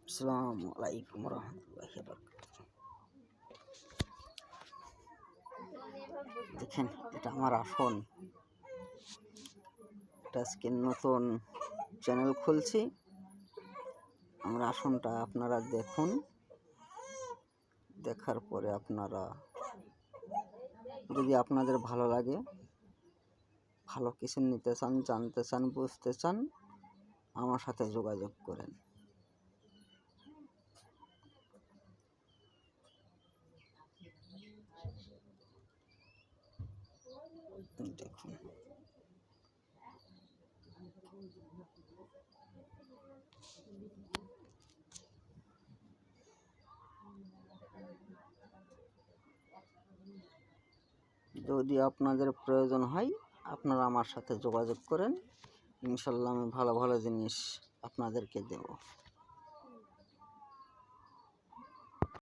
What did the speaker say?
আসসালামু আলাইকুম রহমতুল্লাহি ওয়া বারাকাতুহু। দেখেন, এটা আমার আসন। এটা আজকে নতুন চ্যানেল খুলছি। আমার আসনটা আপনারা দেখুন, দেখার পরে আপনারা যদি আপনাদের ভালো লাগে, ভালো কিছু নিতে চান, জানতে চান, বুঝতে চান, আমার সাথে যোগাযোগ করেন। দেখুন, যদি আপনাদের প্রয়োজন হয় আপনারা আমার সাথে যোগাযোগ করেন। ইনশাল্লাহ আমি ভালো ভালো জিনিস আপনাদেরকে দেব।